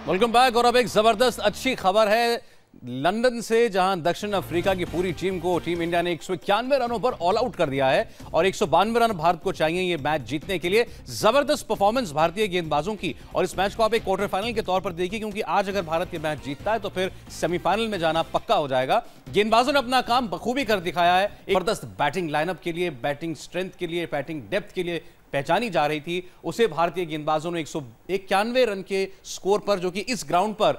Welcome back. और अब एक जबरदस्त अच्छी खबर है लंदन से, जहां दक्षिण अफ्रीका की पूरी टीम को टीम इंडिया ने 191 रनों पर ऑल आउट कर दिया है और 192 रन भारत को चाहिए ये मैच जीतने के लिए। जबरदस्त परफॉर्मेंस भारतीय गेंदबाजों की, और इस मैच को आप एक क्वार्टर फाइनल के तौर पर देखिए, क्योंकि आज अगर भारत ये मैच जीतता है तो फिर सेमीफाइनल में जाना पक्का हो जाएगा। गेंदबाजों ने अपना काम बखूबी कर दिखाया है। जबरदस्त बैटिंग लाइनअप के लिए, बैटिंग स्ट्रेंथ के लिए, बैटिंग डेप्थ के लिए पहचानी जा रही थी, उसे भारतीय गेंदबाजों ने 191 रन के स्कोर पर, जो कि इस ग्राउंड पर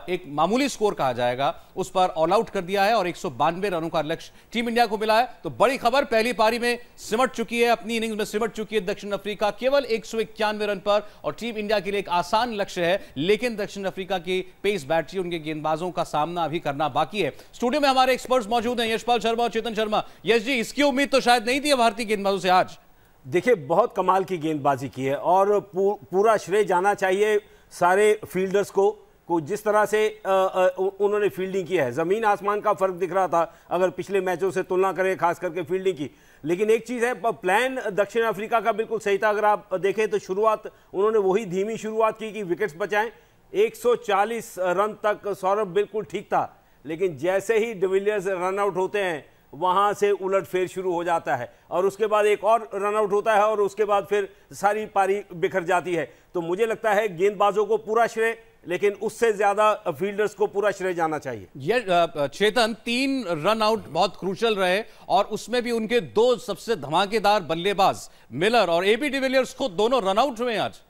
एक मामूली स्कोर कहा जाएगा, उस पर ऑल आउट कर दिया है और 192 रनों का लक्ष्य टीम इंडिया को मिला है। तो बड़ी खबर, पहली पारी में सिमट चुकी है, अपनी इनिंग्स में सिमट चुकी है दक्षिण अफ्रीका केवल 191 रन पर, और टीम इंडिया के लिए एक आसान लक्ष्य है, लेकिन दक्षिण अफ्रीका की पेस बैटरी, उनके गेंदबाजों का सामना अभी करना बाकी है। स्टूडियो में हमारे एक्सपर्ट्स मौजूद हैं, यशपाल शर्मा और चेतन शर्मा। यश जी, इसकी उम्मीद तो शायद नहीं थी भारतीय गेंदबाजों से आज। देखिए, बहुत कमाल की गेंदबाजी की है और पूरा श्रेय जाना चाहिए सारे फील्डर्स को जिस तरह से उन्होंने फील्डिंग की है। ज़मीन आसमान का फर्क दिख रहा था अगर पिछले मैचों से तुलना करें, खास करके फील्डिंग की। लेकिन एक चीज़ है, प्लान दक्षिण अफ्रीका का बिल्कुल सही था। अगर आप देखें तो शुरुआत उन्होंने वही धीमी शुरुआत की कि विकेट्स बचाएं। 140 रन तक सौरभ बिल्कुल ठीक था, लेकिन जैसे ही डिविलियर्स रन आउट होते हैं वहां से उलटफेर शुरू हो जाता है और उसके बाद एक और रन आउट होता है और उसके बाद फिर सारी पारी बिखर जाती है। तो मुझे लगता है गेंदबाजों को पूरा श्रेय, लेकिन उससे ज्यादा फील्डर्स को पूरा श्रेय जाना चाहिए। ये चेतन, 3 रन आउट बहुत क्रूशल रहे और उसमें भी उनके 2 सबसे धमाकेदार बल्लेबाज मिलर और एबी डिविलियर्स को दोनों रन आउट हुए आज।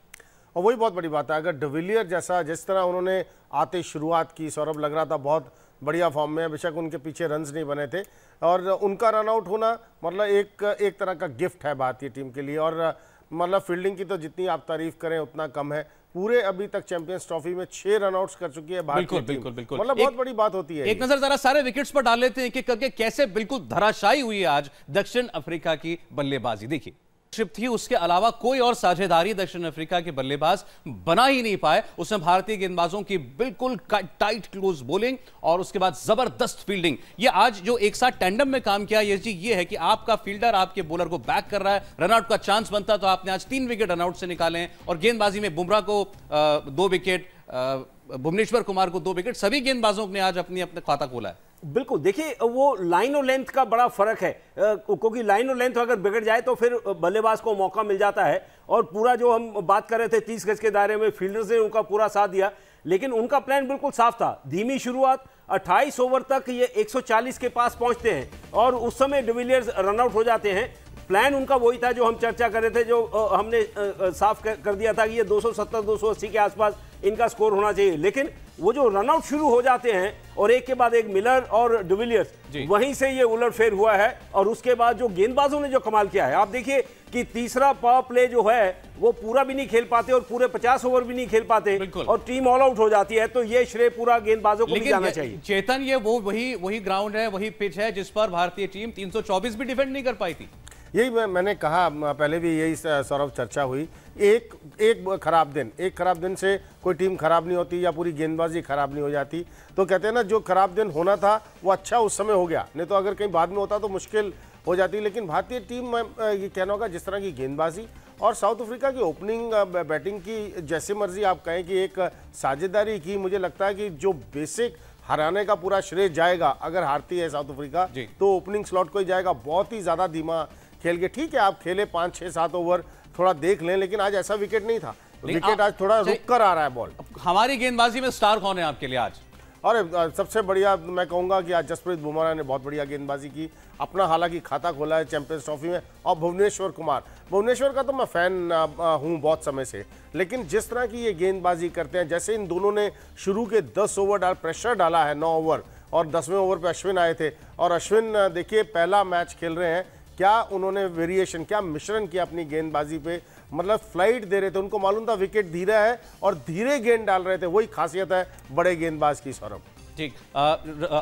और वही बहुत बड़ी बात है। अगर डिविलियर जैसा जिस तरह उन्होंने आते शुरुआत की, सौरभ लग रहा था बहुत बढ़िया फॉर्म में, बेशक उनके पीछे रन्स नहीं बने थे, और उनका रन आउट होना मतलब एक तरह का गिफ्ट है भारतीय टीम के लिए। और मतलब फील्डिंग की तो जितनी आप तारीफ करें उतना कम है। पूरे अभी तक चैंपियंस ट्रॉफी में 6 रन आउट्स कर चुकी है भारतीय टीम। बिल्कुल मतलब बहुत बड़ी बात होती है। एक नजर जरा सारे विकेट्स पर डाल लेते हैं कि करके कैसे बिल्कुल धराशायी हुई है आज दक्षिण अफ्रीका की बल्लेबाजी। देखिए, थी, उसके अलावा कोई और साझेदारी दक्षिण अफ्रीका के बल्लेबाज बना ही नहीं पाए। उसमें भारतीय गेंदबाजों की बिल्कुल टाइट क्लोज बॉलिंग और उसके बाद जबरदस्त फील्डिंग। ये आज जो एक साथ टैंडम में काम किया यश जी, ये है कि आपका फील्डर आपके बॉलर को बैक कर रहा है, रनआउट का चांस बनता, तो आपने आज 3 विकेट रनआउट से निकाले हैं। और गेंदबाजी में बुमराह को 2 विकेट, भुवनेश्वर कुमार को 2 विकेट, सभी गेंदबाजों ने आज अपने खाता खोला है। बिल्कुल, देखिए वो लाइन और लेंथ का बड़ा फर्क है, क्योंकि लाइन और लेंथ अगर बिगड़ जाए तो फिर बल्लेबाज को मौका मिल जाता है। और पूरा जो हम बात कर रहे थे 30 गज के दायरे में, फील्डर्स ने उनका पूरा साथ दिया, लेकिन उनका प्लान बिल्कुल साफ था। धीमी शुरुआत, 28 ओवर तक ये 140 के पास पहुंचते हैं और उस समय डिविलियर्स रन आउट हो जाते हैं। प्लान उनका वही था जो हम चर्चा कर रहे थे, जो हमने साफ कर दिया था कि ये 270-280 के आसपास इनका स्कोर होना चाहिए। लेकिन वो जो रनआउट शुरू हो जाते हैं और एक के बाद एक मिलर और डिविलियर्स, वहीं से ये उलटफेर हुआ है। और उसके बाद जो गेंदबाजों ने जो कमाल किया है, आप देखिए कि तीसरा पावर प्ले जो है वो पूरा भी नहीं खेल पाते और पूरे 50 ओवर भी नहीं खेल पाते और टीम ऑल आउट हो जाती है। तो ये श्रेय पूरा गेंदबाजों को भी जाना चाहिए। चेतन, ये वही ग्राउंड है, वही पिच है जिस पर भारतीय टीम 324 भी डिफेंड नहीं कर पाई थी। यही मैंने कहा, पहले भी यही सौरभ चर्चा हुई। एक खराब दिन से कोई टीम खराब नहीं होती या पूरी गेंदबाजी खराब नहीं हो जाती। तो कहते हैं ना, जो खराब दिन होना था वो अच्छा उस समय हो गया, नहीं तो अगर कहीं बाद में होता तो मुश्किल हो जाती। लेकिन भारतीय टीम में ये कहना होगा, जिस तरह की गेंदबाजी और साउथ अफ्रीका की ओपनिंग बैटिंग की, जैसे मर्जी आप कहें कि एक साझेदारी की, मुझे लगता है कि जो बेसिक हराने का पूरा श्रेय जाएगा, अगर हारती है साउथ अफ्रीका तो ओपनिंग स्लॉट को ही जाएगा। बहुत ही ज़्यादा धीमा खेल के, ठीक है आप खेले 5, 6, 7 ओवर थोड़ा देख लें, लेकिन आज ऐसा विकेट नहीं था। विकेट आज थोड़ा रुक कर आ रहा है बॉल। हमारी गेंदबाजी में स्टार कौन है आपके लिए आज? और सबसे बढ़िया मैं कहूंगा कि आज जसप्रीत बुमराह ने बहुत बढ़िया गेंदबाजी की, अपना हालांकि खाता खोला है चैंपियंस ट्रॉफी में। और भुवनेश्वर का तो मैं फैन हूं बहुत समय से, लेकिन जिस तरह की ये गेंदबाजी करते हैं, जैसे इन दोनों ने शुरू के 10 ओवर प्रेशर डाला है, 9 ओवर, और 10वें ओवर पे अश्विन आए थे। और अश्विन देखिए पहला मैच खेल रहे हैं, क्या उन्होंने वेरिएशन, क्या मिश्रण किया अपनी गेंदबाजी पे, मतलब फ्लाइट दे रहे थे। उनको मालूम था विकेट धीरा है और धीरे गेंद डाल रहे थे, वही खासियत है बड़े गेंदबाज की। सौरभ ठीक,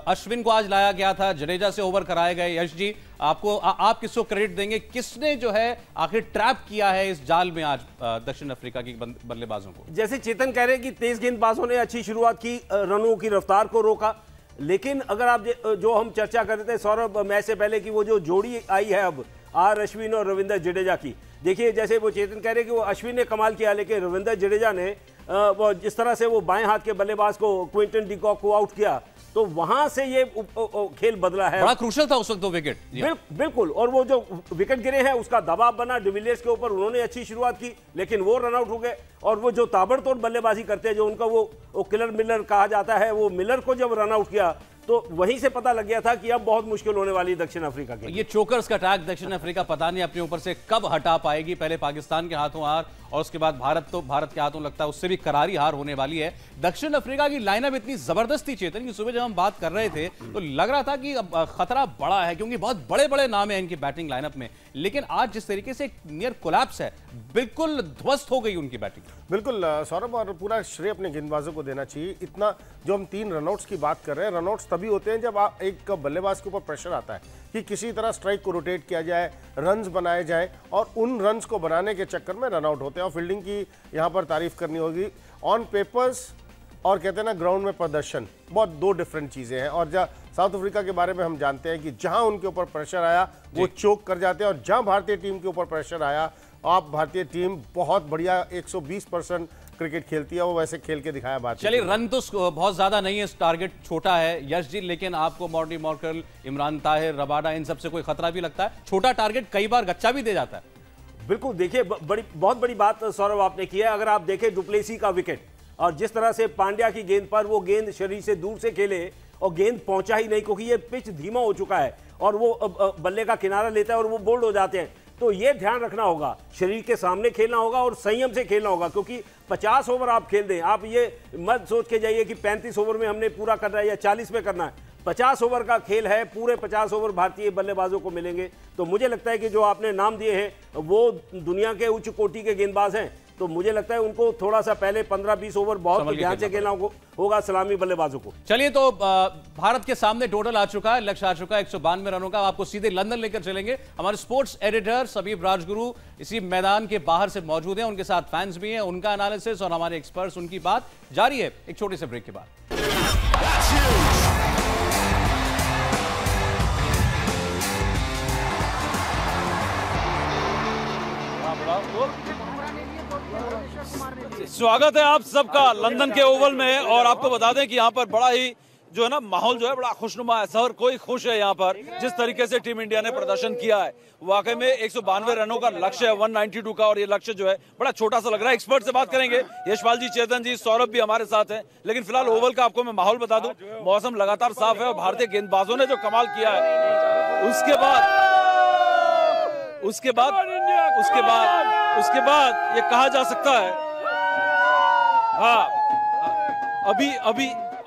अश्विन को आज लाया गया था, जडेजा से ओवर कराए गए। यश जी, आप किसको क्रेडिट देंगे, किसने जो है आखिर ट्रैप किया है इस जाल में आज दक्षिण अफ्रीका की बल्लेबाजों को? जैसे चेतन कह रहे हैं कि तेज गेंदबाजों ने अच्छी शुरुआत की, रनों की रफ्तार को रोका। लेकिन अगर आप जो हम चर्चा कर रहे थे सौरभ मैच से पहले की, वो जो जोड़ी आई है अब आर अश्विन और रविंद्र जडेजा की, देखिए जैसे वो चेतन कह रहे हैं कि वो अश्विन ने कमाल किया, लेकिन रविंद्र जडेजा ने जिस तरह से वो बाएं हाथ के बल्लेबाज को क्विंटन डिकॉक को आउट किया, तो वहां से ये खेल बदला है। बड़ा क्रूशल था उस वक्त वो विकेट। बिल्कुल, और वो जो विकेट गिरे हैं उसका दबाव बना डिविलियर्स के ऊपर, उन्होंने अच्छी शुरुआत की लेकिन वो रन आउट हो गए। और वो जो ताबड़तोड़ बल्लेबाजी करते हैं, जो उनका वो किलर मिलर कहा जाता है, वो मिलर को जब रन आउट किया तो वहीं से पता लग गया था कि अब बहुत मुश्किल होने वाली है दक्षिण अफ्रीका के। ये चोकर्स का टैग दक्षिण अफ्रीका पता नहीं अपने ऊपर से कब हटा पाएगी। पहले पाकिस्तान के हाथों हार और उसके बाद भारत के हाथों लगता है उससे भी करारी हार होने वाली है। दक्षिण अफ्रीका की लाइनअप इतनी जबरदस्त थी चेतन की सुबह जब हम बात कर रहे थे तो लग रहा था कि खतरा बड़ा है, क्योंकि बहुत बड़े बड़े नाम है इनकी बैटिंग लाइनअप में। लेकिन आज जिस तरीके से नियर कोलैप्स है, बिल्कुल ध्वस्त हो गई उनकी बैटिंग। बिल्कुल सौरभ, और पूरा श्रेय अपने गेंदबाजों को देना चाहिए। इतना जो हम 3 रनआउट्स की बात कर रहे हैं, रनआउट्स तभी होते हैं जब एक बल्लेबाज के ऊपर प्रेशर आता है कि किसी तरह स्ट्राइक को रोटेट किया जाए, रन्स बनाए जाए, और उन रन्स को बनाने के चक्कर में रनआउट होते हैं। और फील्डिंग की यहाँ पर तारीफ करनी होगी। ऑन पेपर्स और कहते हैं ना ग्राउंड में प्रदर्शन, बहुत 2 डिफरेंट चीज़ें हैं। और जहाँ साउथ अफ्रीका के बारे में हम जानते हैं कि जहां उनके ऊपर प्रेशर आया वो चोक कर जाते हैं, और जहां भारतीय टीम के ऊपर प्रेशर आया, आप भारतीय टीम बहुत बढ़िया 120% क्रिकेट खेलती है, वो वैसे खेल के दिखाया बात। चलिए, रन तो बहुत ज्यादा नहीं है, टारगेट छोटा है यश जी, लेकिन आपको Morne Morkel, Imran Tahir, Rabada, इन सब से कोई खतरा भी लगता है? छोटा टारगेट कई बार गच्चा भी दे जाता है। बिल्कुल, देखिए बहुत बड़ी बात सौरभ आपने की है। अगर आप देखें डुप्लेसी का विकेट और जिस तरह से पांड्या की गेंद पर वो गेंद शरीर से दूर से खेले और गेंद पहुंचा ही नहीं, क्योंकि ये पिच धीमा हो चुका है और वो बल्ले का किनारा लेता है और वो बोल्ड हो जाते हैं। तो ये ध्यान रखना होगा, शरीर के सामने खेलना होगा और संयम से खेलना होगा, क्योंकि 50 ओवर आप खेल दें। आप ये मत सोच के जाइए कि 35 ओवर में हमने पूरा करना है या 40 में करना है। 50 ओवर का खेल है, पूरे 50 ओवर भारतीय बल्लेबाजों को मिलेंगे। तो मुझे लगता है कि जो आपने नाम दिए हैं वो दुनिया के उच्च कोटि के गेंदबाज हैं, तो मुझे लगता है उनको थोड़ा सा पहले 15-20 ओवर बहुत ध्यान से खेलना होगा सलामी बल्लेबाजों को। चलिए, तो भारत के सामने टोटल आ चुका है, लक्ष्य आ चुका है 192 रनों का। आपको सीधे लंदन लेकर चलेंगे। हमारे स्पोर्ट्स एडिटर सबीब राजगुरु इसी मैदान के बाहर से मौजूद हैं, उनके साथ फैंस भी हैं, उनका एनालिसिस और हमारे एक्सपर्ट्स, उनकी बात जारी है एक छोटे से ब्रेक के बाद। स्वागत है आप सबका लंदन के ओवल में। और आपको बता दें कि यहाँ पर बड़ा ही जो है ना माहौल जो है बड़ा खुशनुमा है। हर कोई खुश है यहाँ पर जिस तरीके से टीम इंडिया ने प्रदर्शन किया है। वाकई में 192 रनों का लक्ष्य है 192 का, और ये लक्ष्य जो है बड़ा छोटा सा लग रहा है। एक्सपर्ट से बात करेंगे, यशपाल जी, चेतन जी, सौरभ भी हमारे साथ हैं। लेकिन फिलहाल ओवल का आपको मैं माहौल बता दूं, मौसम लगातार साफ है और भारतीय गेंदबाजों ने जो कमाल किया है उसके बाद ये कहा जा सकता है, हाँ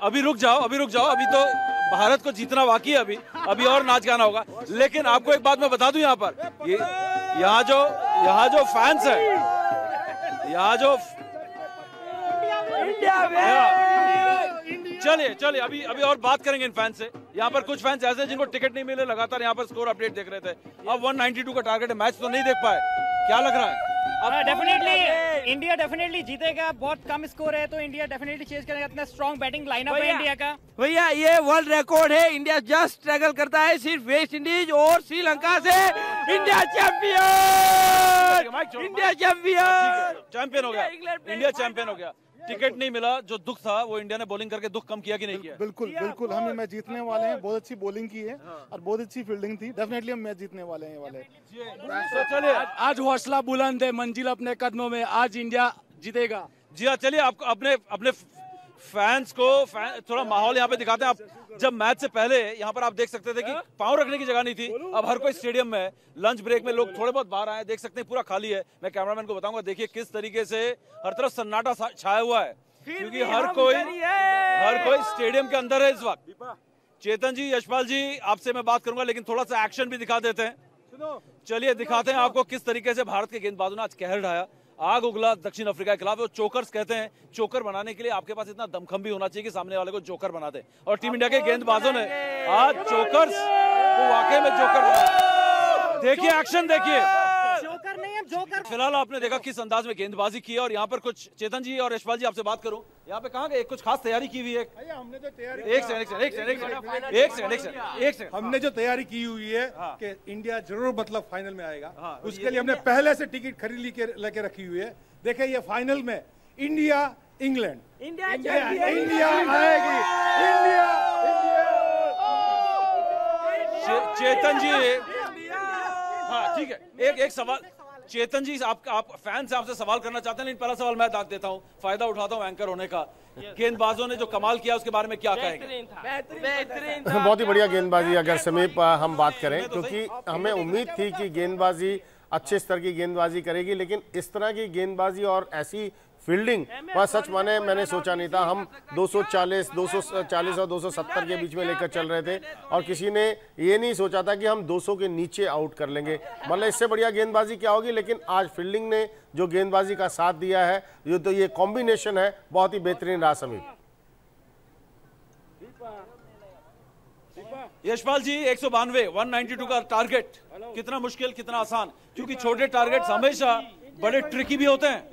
अभी रुक जाओ, अभी तो भारत को जीतना बाकी है, अभी और नाच गाना होगा। लेकिन आपको एक बात मैं बता दूं, यहाँ पर यहाँ जो फैंस है, चलिए अभी और बात करेंगे इन फैंस से। यहाँ पर कुछ फैंस ऐसे जिनको टिकट नहीं मिले, लगातार यहाँ पर स्कोर अपडेट देख रहे थे। अब 192 का टारगेट है, मैच तो नहीं देख पाए, क्या लग रहा है? डेफिनेटली इंडिया डेफिनेटली जीतेगा। बहुत कम स्कोर है तो इंडिया डेफिनेटली चेज करेगा। इतना स्ट्रॉन्ग बैटिंग लाइनअप है इंडिया का। भैया ये वर्ल्ड रिकॉर्ड है। इंडिया जस्ट स्ट्रगल करता है सिर्फ वेस्ट इंडीज और श्रीलंका से। इंडिया चैंपियन हो गया, इंडिया चैंपियन हो गया। टिकट नहीं मिला, जो दुख था वो इंडिया ने बॉलिंग करके दुख कम किया कि नहीं किया? बिल्कुल हम ये मैच जीतने वाले हैं। बहुत अच्छी बॉलिंग की है और बहुत अच्छी फील्डिंग थी। डेफिनेटली हम मैच जीतने वाले हैं। चलिए, आज हौसला बुलंद है, मंजिल अपने कदमों में, आज इंडिया जीतेगा। जी हाँ, चलिए आपको अपने फैंस को थोड़ा माहौल यहाँ पे दिखाते हैं। आप जब मैच से पहले यहाँ पर आप देख सकते थे कि पाँव रखने की जगह नहीं थी, अब हर कोई स्टेडियम में है। लंच ब्रेक में लोग थोड़े बहुत बाहर आए, देख सकते हैं पूरा खाली है। मैं कैमरामैन को बताऊंगा, देखिए किस तरीके से हर तरफ सन्नाटा छाया हुआ है, क्योंकि हर कोई स्टेडियम के अंदर है इस वक्त। चेतन जी, यशपाल जी, आपसे मैं बात करूंगा, लेकिन थोड़ा सा एक्शन भी दिखा देते हैं। चलिए दिखाते हैं आपको किस तरीके से भारत के गेंदबाजों ने आज कहर ढाया, आग उगला दक्षिण अफ्रीका के खिलाफ। वो चोकर्स कहते हैं, चोकर बनाने के लिए आपके पास इतना दमखम भी होना चाहिए कि सामने वाले को जोकर बना दे। और टीम इंडिया के गेंदबाजों ने आज चोकर्स को वाकई में जोकर बनाया। देखिए एक्शन, देखिए जोकर नहीं है, जोकर। फिलहाल आपने देखा किस अंदाज में गेंदबाजी की है। और यहाँ पर कुछ चेतन जी और यशपाल जी आपसे बात करूं, यहाँ पे कहाँ गए? कुछ खास तैयारी की हुई है? हमने जो तैयारी हमने जो तैयारी की हुई है कि इंडिया जरूर मतलब फाइनल में आएगा, उसके लिए हमने पहले से टिकट खरीद लेके रखी हुई है। देखिए ये फाइनल में इंडिया इंग्लैंड। इंडिया इंडिया आएगी, इंडिया। चेतन जी, हाँ ठीक है, एक सवाल चेतन जी, आप फैन से आपसे सवाल करना चाहते हैं, लेकिन पहला सवाल मैं दाग देता हूँ, फायदा उठाता हूँ एंकर होने का। गेंदबाजों ने जो कमाल किया उसके बारे में क्या कहेंगे? बेहतरीन बहुत ही बढ़िया गेंदबाजी अगर समीप हम बात करें, क्योंकि हमें उम्मीद थी कि गेंदबाजी अच्छे स्तर की गेंदबाजी करेगी, लेकिन इस तरह की गेंदबाजी और ऐसी फील्डिंग पर सच माने मैंने सोचा नहीं था। हम 240 और 270 के बीच में लेकर चल रहे थे और किसी ने ये नहीं सोचा था कि हम 200 के नीचे आउट कर लेंगे। मतलब इससे बढ़िया गेंदबाजी क्या होगी, लेकिन आज फील्डिंग ने जो गेंदबाजी का साथ दिया है, तो ये कॉम्बिनेशन है बहुत ही बेहतरीन रहा। समीप, यशपाल जी, 192 का टारगेट कितना मुश्किल कितना आसान, क्योंकि छोटे टारगेट हमेशा बड़े ट्रिकी भी होते हैं।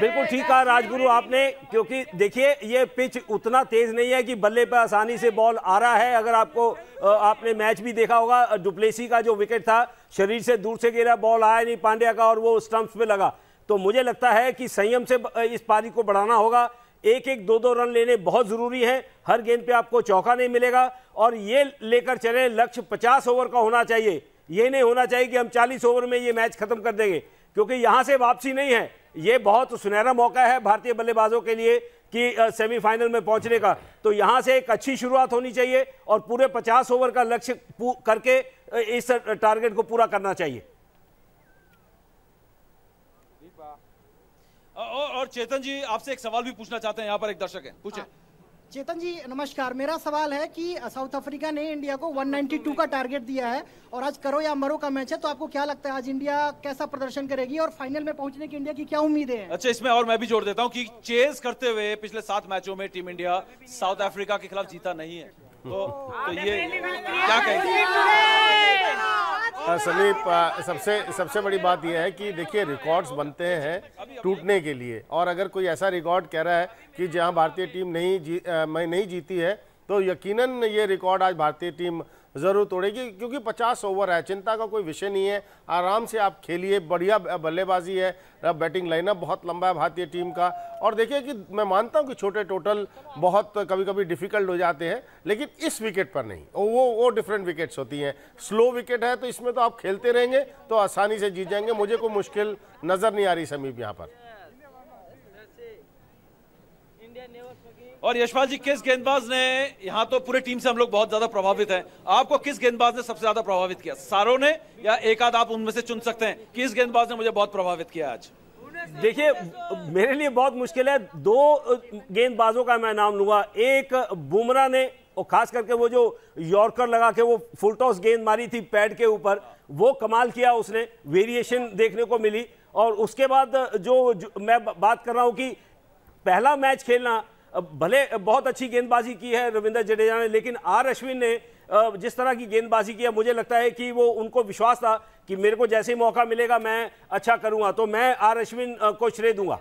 बिल्कुल ठीक कहा राजगुरु आपने, क्योंकि देखिए ये पिच उतना तेज नहीं है कि बल्ले पर आसानी से बॉल आ रहा है। अगर आपने मैच भी देखा होगा, डुप्लेसी का जो विकेट था शरीर से दूर से गिरा, बॉल आया नहीं पांड्या का और वो स्टंप्स पे लगा। तो मुझे लगता है कि संयम से इस पारी को बढ़ाना होगा। एक एक दो रन लेने बहुत जरूरी है। हर गेंद पे आपको चौका नहीं मिलेगा और ये लेकर चले, लक्ष्य 50 ओवर का होना चाहिए। ये नहीं होना चाहिए कि हम 40 ओवर में ये मैच खत्म कर देंगे, क्योंकि यहां से वापसी नहीं है। ये बहुत सुनहरा मौका है भारतीय बल्लेबाजों के लिए कि सेमीफाइनल में पहुंचने का। तो यहां से एक अच्छी शुरुआत होनी चाहिए और पूरे 50 ओवर का लक्ष्य करके इस टारगेट को पूरा करना चाहिए। और चेतन जी, आपसे एक सवाल भी पूछना चाहते हैं, यहाँ पर एक दर्शक है, पूछे। चेतन जी नमस्कार, मेरा सवाल है कि साउथ अफ्रीका ने इंडिया को 192 का टारगेट दिया है और आज करो या मरो का मैच है, तो आपको क्या लगता है आज इंडिया कैसा प्रदर्शन करेगी और फाइनल में पहुंचने की इंडिया की क्या उम्मीदें हैं? अच्छा, इसमें और मैं भी जोड़ देता हूं कि चेस करते हुए पिछले 7 मैचों में टीम इंडिया साउथ अफ्रीका के खिलाफ जीता नहीं है, तो ये क्या कहेंगे? समीप, सबसे बड़ी बात यह है कि देखिए रिकॉर्ड्स बनते हैं टूटने के लिए, और अगर कोई ऐसा रिकॉर्ड कह रहा है कि जहां भारतीय टीम नहीं जीती है, तो यकीनन ये रिकॉर्ड आज भारतीय टीम ज़रूर तोड़ेगी, क्योंकि 50 ओवर है, चिंता का कोई विषय नहीं है। आराम से आप खेलिए, बढ़िया बल्लेबाजी है, बैटिंग लाइनअप बहुत लंबा है भारतीय टीम का। और देखिए कि मैं मानता हूं कि छोटे टोटल बहुत कभी कभी डिफिकल्ट हो जाते हैं, लेकिन इस विकेट पर नहीं, वो डिफरेंट विकेट्स होती हैं। स्लो विकेट है तो इसमें तो आप खेलते रहेंगे तो आसानी से जीत जाएंगे। मुझे कोई मुश्किल नज़र नहीं आ रही समीप यहाँ पर। और यशपाल जी, किस गेंदबाज ने, यहाँ तो पूरे टीम से हम लोग बहुत ज्यादा प्रभावित हैं, आपको किस गेंदबाज ने सबसे ज्यादा प्रभावित किया? सारों ने या एक आध आप उनमें से चुन सकते हैं, किस गेंदबाज ने मुझे बहुत प्रभावित किया आज? देखिए मेरे लिए बहुत मुश्किल है, 2 गेंदबाजों का मैं नाम लूंगा। एक बुमराह ने, और खास करके वो जो यॉर्कर लगा के वो फुल टॉस गेंद मारी थी पैड के ऊपर, वो कमाल किया उसने, वेरिएशन देखने को मिली। और उसके बाद जो मैं बात कर रहा हूं कि पहला मैच खेलना, भले बहुत अच्छी गेंदबाजी की है रविंद्र जडेजा ने, लेकिन आर अश्विन ने जिस तरह की गेंदबाजी किया, मुझे लगता है कि वो उनको विश्वास था कि मेरे को जैसे ही मौका मिलेगा मैं अच्छा करूंगा, तो मैं आर अश्विन को श्रेय दूंगा।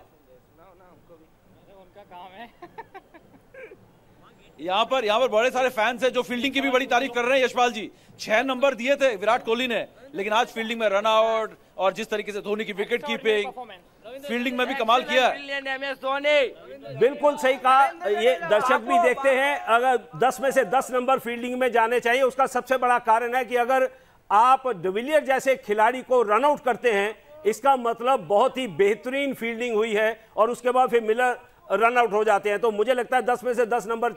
यहाँ पर बड़े सारे फैंस हैं जो फील्डिंग की भी बड़ी तारीफ कर रहे हैं। यशपाल जी, 6 नंबर दिए थे विराट कोहली ने, लेकिन आज फील्डिंग में रन आउट और जिस तरीके से धोनी की विकेट कीपिंग, फील्डिंग में भी कमाल किया। बिल्कुल सही कहा, ये दर्शक भी देखते हैं। अगर 10 में से 10 नंबर फील्डिंग में जाने चाहिए, उसका सबसे बड़ा कारण है कि अगर आप डिविलियर जैसे खिलाड़ी को रन आउट करते हैं, इसका मतलब बहुत ही बेहतरीन फील्डिंग हुई है और उसके बाद फिर मिलर रन आउट हो जाते हैं। तो मुझे लगता है 10 में से 10 नंबर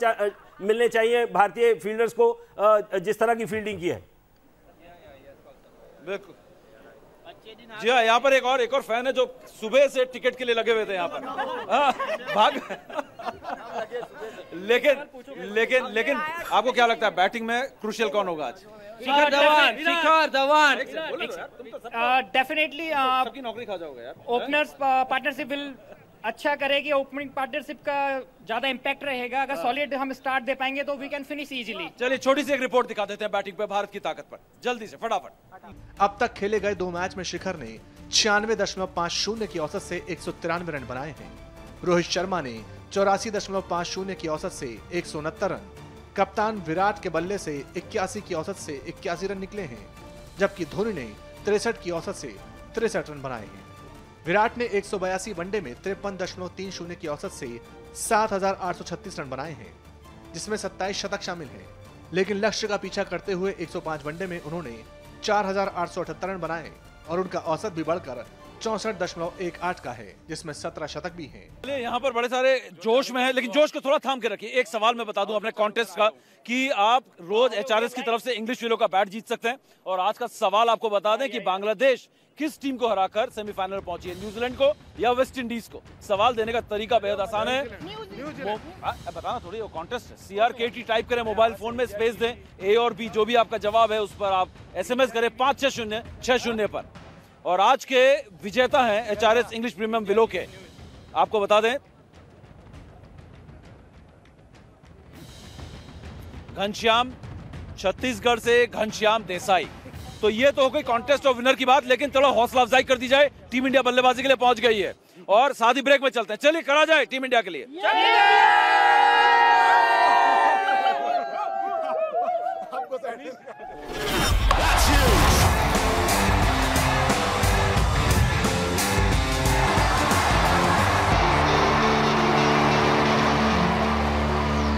मिलने चाहिए भारतीय फील्डर्स को, जिस तरह की फील्डिंग की है। बिल्कुल जी हाँ, यहाँ पर एक और फैन है जो सुबह से टिकट के लिए लगे हुए थे यहाँ पर, भाग लेकिन आपको क्या लगता है बैटिंग में क्रूशियल कौन होगा आज? शिखर धवन डेफिनेटली सबकी नौकरी खा जाओगे यार। ओपनर्स पार्टनरशिप विल अच्छा करेगी, ओपनिंग पार्टनरशिप का ज्यादा इंपैक्ट रहेगा। अगर सॉलिड हम स्टार्ट दे पाएंगे तो वी कैन फिनिश इजीली। चलिए छोटी सी एक रिपोर्ट दिखा देते हैं बैटिंग पे भारत की ताकत पर, जल्दी से फटाफट। अब तक खेले गए 2 मैच में शिखर ने 96.50 की औसत से 193 रन बनाए हैं। रोहित शर्मा ने 84.50 की औसत से 169 रन, कप्तान विराट के बल्ले से 81 की औसत से 81 रन निकले हैं, जबकि धोनी ने 63 की औसत से 63 रन बनाए हैं। विराट ने 182 वनडे में 53.30 की औसत से 7,836 रन बनाए हैं, जिसमें 27 शतक शामिल हैं। लेकिन लक्ष्य का पीछा करते हुए 105 वनडे में उन्होंने 4,878 रन बनाए और उनका औसत भी बढ़कर 64.18 का है, जिसमें 17 शतक भी हैं। यहाँ पर बड़े सारे जोश में है, लेकिन जोश को थोड़ा थाम के रखिए। एक सवाल मैं बता दूं अपने कॉन्टेस्ट का कि आप रोज एचआरएस की तरफ से इंग्लिश विलो का बैट जीत सकते हैं। और आज का सवाल आपको बता दें कि बांग्लादेश किस टीम को हराकर सेमीफाइनल पहुंची है, न्यूजीलैंड को या वेस्ट इंडीज को। सवाल देने का तरीका बेहद आसान है, बताना थोड़ी, वो कॉन्टेस्ट है। CRKT टाइप करें, मोबाइल फोन में स्पेस दें, A और B जो भी आपका जवाब है उस पर आप SMS करें 5660 पर। और आज के विजेता हैं एचआरएस इंग्लिश प्रीमियम विलो के, आपको बता दें घनश्याम, छत्तीसगढ़ से घनश्याम देसाई। तो ये तो हो गई कॉन्टेस्ट ऑफ विनर की बात, लेकिन चलो हौसला अफजाई कर दी जाए। टीम इंडिया बल्लेबाजी के लिए पहुंच गई है और साथ ही ब्रेक में चलते हैं। चलिए करा जाए टीम इंडिया के लिए।